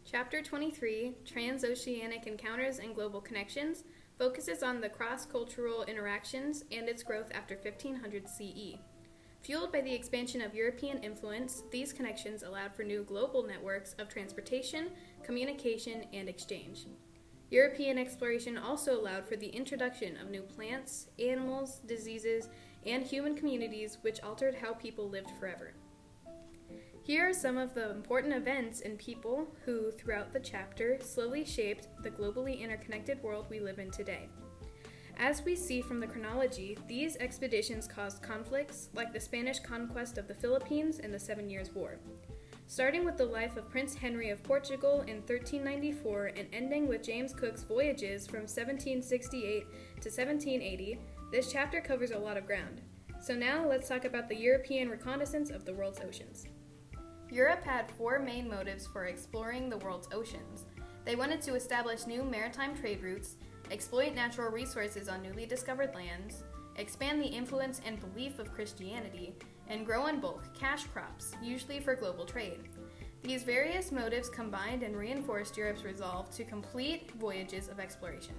Chapter 23, Transoceanic Encounters and Global Connections, focuses on the cross-cultural interactions and its growth after 1500 CE. Fueled by the expansion of European influence, these connections allowed for new global networks of transportation, communication, and exchange. European exploration also allowed for the introduction of new plants, animals, diseases, and human communities which altered how people lived forever. Here are some of the important events and people who, throughout the chapter, slowly shaped the globally interconnected world we live in today. As we see from the chronology, these expeditions caused conflicts like the Spanish conquest of the Philippines and the 7 Years' War. Starting with the life of Prince Henry of Portugal in 1394 and ending with James Cook's voyages from 1768 to 1780, this chapter covers a lot of ground. So now let's talk about the European reconnaissance of the world's oceans. Europe had four main motives for exploring the world's oceans. They wanted to establish new maritime trade routes, exploit natural resources on newly discovered lands, expand the influence and belief of Christianity, and grow in bulk cash crops, usually for global trade. These various motives combined and reinforced Europe's resolve to complete voyages of exploration.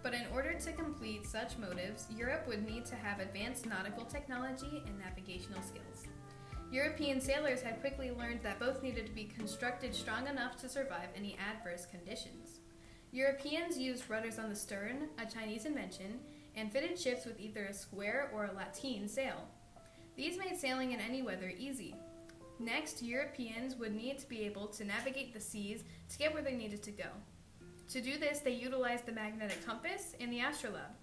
But in order to complete such motives, Europe would need to have advanced nautical technology and navigational skills. European sailors had quickly learned that both needed to be constructed strong enough to survive any adverse conditions. Europeans used rudders on the stern, a Chinese invention, and fitted ships with either a square or a lateen sail. These made sailing in any weather easy. Next, Europeans would need to be able to navigate the seas to get where they needed to go. To do this, they utilized the magnetic compass and the astrolabe.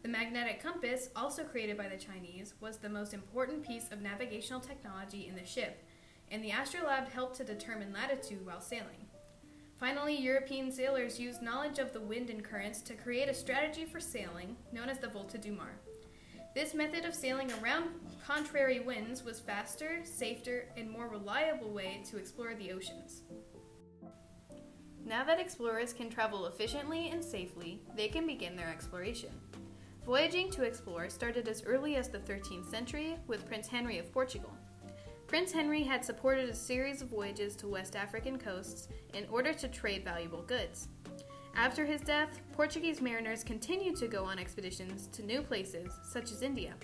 The magnetic compass, also created by the Chinese, was the most important piece of navigational technology in the ship, and the astrolabe helped to determine latitude while sailing. Finally, European sailors used knowledge of the wind and currents to create a strategy for sailing known as the volte du mar. This method of sailing around contrary winds was faster, safer, and more reliable way to explore the oceans. Now that explorers can travel efficiently and safely, they can begin their exploration. Voyaging to explore started as early as the 13th century with Prince Henry of Portugal. Prince Henry had supported a series of voyages to West African coasts in order to trade valuable goods. After his death, Portuguese mariners continued to go on expeditions to new places, such as India.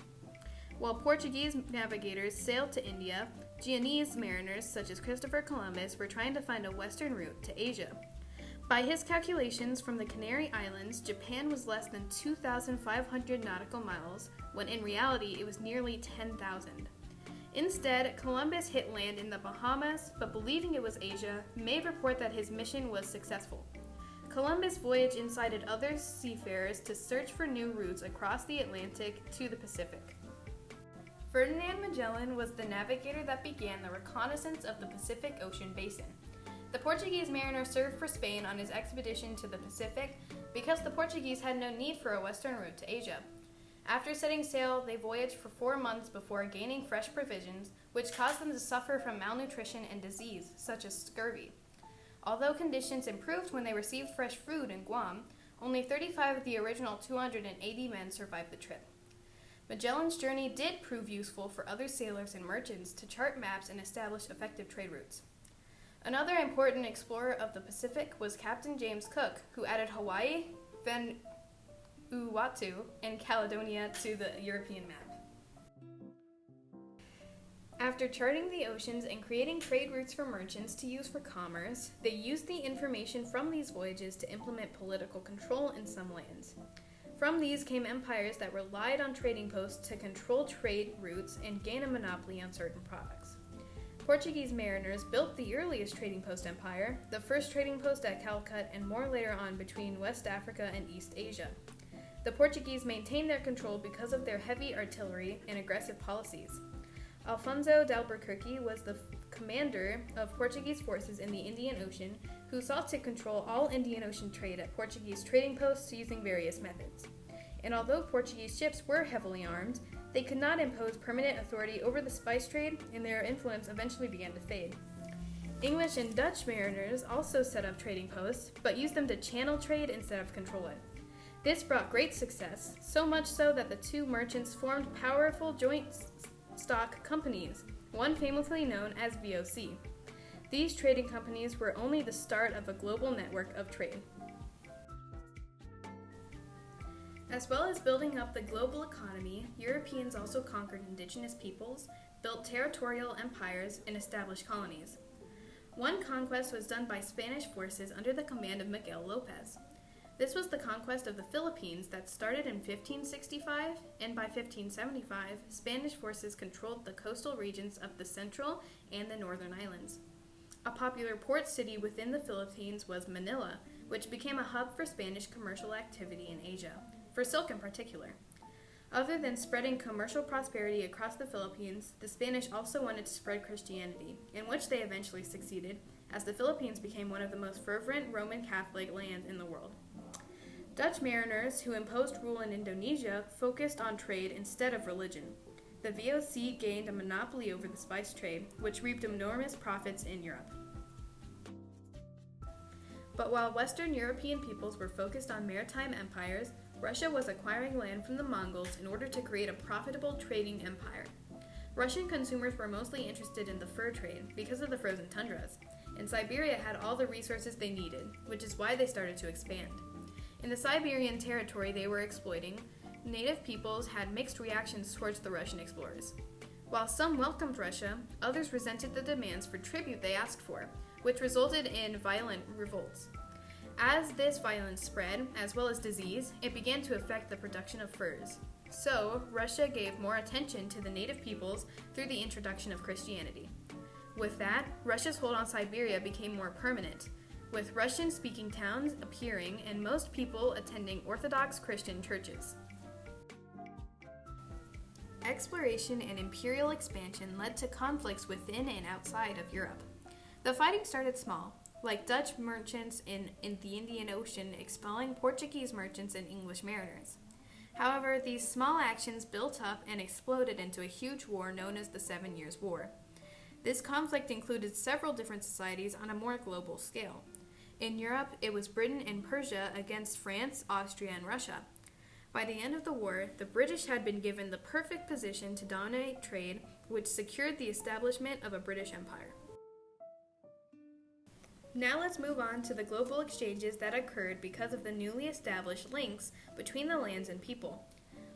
While Portuguese navigators sailed to India, Genoese mariners, such as Christopher Columbus, were trying to find a western route to Asia. By his calculations, from the Canary Islands, Japan was less than 2,500 nautical miles, when in reality it was nearly 10,000. Instead, Columbus hit land in the Bahamas, but believing it was Asia, made report that his mission was successful. Columbus' voyage incited other seafarers to search for new routes across the Atlantic to the Pacific. Ferdinand Magellan was the navigator that began the reconnaissance of the Pacific Ocean basin. The Portuguese mariner served for Spain on his expedition to the Pacific because the Portuguese had no need for a western route to Asia. After setting sail, they voyaged for 4 months before gaining fresh provisions, which caused them to suffer from malnutrition and disease, such as scurvy. Although conditions improved when they received fresh food in Guam, only 35 of the original 280 men survived the trip. Magellan's journey did prove useful for other sailors and merchants to chart maps and establish effective trade routes. Another important explorer of the Pacific was Captain James Cook, who added Hawaii, Vanuatu, and Caledonia to the European map. After charting the oceans and creating trade routes for merchants to use for commerce, they used the information from these voyages to implement political control in some lands. From these came empires that relied on trading posts to control trade routes and gain a monopoly on certain products. Portuguese mariners built the earliest trading post empire, the first trading post at Calicut, and more later on between West Africa and East Asia. The Portuguese maintained their control because of their heavy artillery and aggressive policies. Alfonso de Albuquerque was the commander of Portuguese forces in the Indian Ocean, who sought to control all Indian Ocean trade at Portuguese trading posts using various methods. And although Portuguese ships were heavily armed, they could not impose permanent authority over the spice trade, and their influence eventually began to fade. English and Dutch mariners also set up trading posts, but used them to channel trade instead of control it. This brought great success, so much so that the two merchants formed powerful joint stock companies, one famously known as VOC. These trading companies were only the start of a global network of trade. As well as building up the global economy, Europeans also conquered indigenous peoples, built territorial empires, and established colonies. One conquest was done by Spanish forces under the command of Miguel Lopez. This was the conquest of the Philippines that started in 1565, and by 1575, Spanish forces controlled the coastal regions of the central and the northern islands. A popular port city within the Philippines was Manila, which became a hub for Spanish commercial activity in Asia, for silk in particular. Other than spreading commercial prosperity across the Philippines, the Spanish also wanted to spread Christianity, in which they eventually succeeded, as the Philippines became one of the most fervent Roman Catholic lands in the world. Dutch mariners who imposed rule in Indonesia focused on trade instead of religion. The VOC gained a monopoly over the spice trade, which reaped enormous profits in Europe. But while Western European peoples were focused on maritime empires, Russia was acquiring land from the Mongols in order to create a profitable trading empire. Russian consumers were mostly interested in the fur trade because of the frozen tundras, and Siberia had all the resources they needed, which is why they started to expand. In the Siberian territory they were exploiting, native peoples had mixed reactions towards the Russian explorers. While some welcomed Russia, others resented the demands for tribute they asked for, which resulted in violent revolts. As this violence spread, as well as disease, it began to affect the production of furs. So, Russia gave more attention to the native peoples through the introduction of Christianity. With that, Russia's hold on Siberia became more permanent, with Russian-speaking towns appearing and most people attending Orthodox Christian churches. Exploration and imperial expansion led to conflicts within and outside of Europe. The fighting started small, like Dutch merchants in the Indian Ocean expelling Portuguese merchants and English mariners. However, these small actions built up and exploded into a huge war known as the 7 Years' War. This conflict included several different societies on a more global scale. In Europe, it was Britain and Persia against France, Austria, and Russia. By the end of the war, the British had been given the perfect position to dominate trade, which secured the establishment of a British Empire. Now let's move on to the global exchanges that occurred because of the newly established links between the lands and people.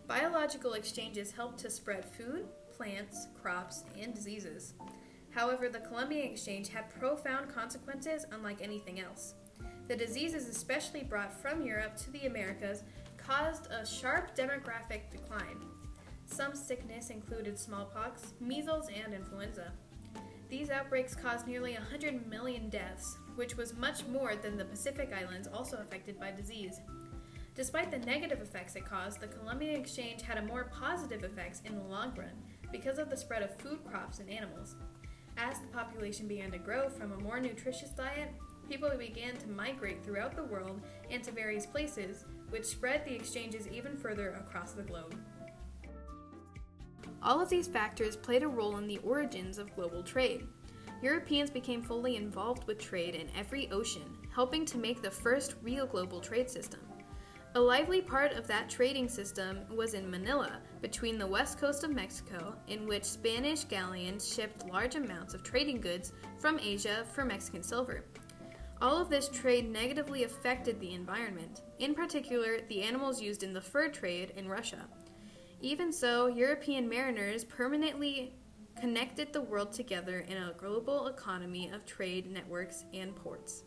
Biological exchanges helped to spread food, plants, crops, and diseases. However, the Columbian Exchange had profound consequences unlike anything else. The diseases especially brought from Europe to the Americas caused a sharp demographic decline. Some sickness included smallpox, measles, and influenza. These outbreaks caused nearly 100 million deaths, which was much more than the Pacific Islands also affected by disease. Despite the negative effects it caused, the Columbian Exchange had a more positive effects in the long run because of the spread of food crops and animals. As the population began to grow from a more nutritious diet, people began to migrate throughout the world and to various places, which spread the exchanges even further across the globe. All of these factors played a role in the origins of global trade. Europeans became fully involved with trade in every ocean, helping to make the first real global trade system. A lively part of that trading system was in Manila, between the west coast of Mexico, in which Spanish galleons shipped large amounts of trading goods from Asia for Mexican silver. All of this trade negatively affected the environment, in particular the animals used in the fur trade in Russia. Even so, European mariners permanently connected the world together in a global economy of trade networks and ports.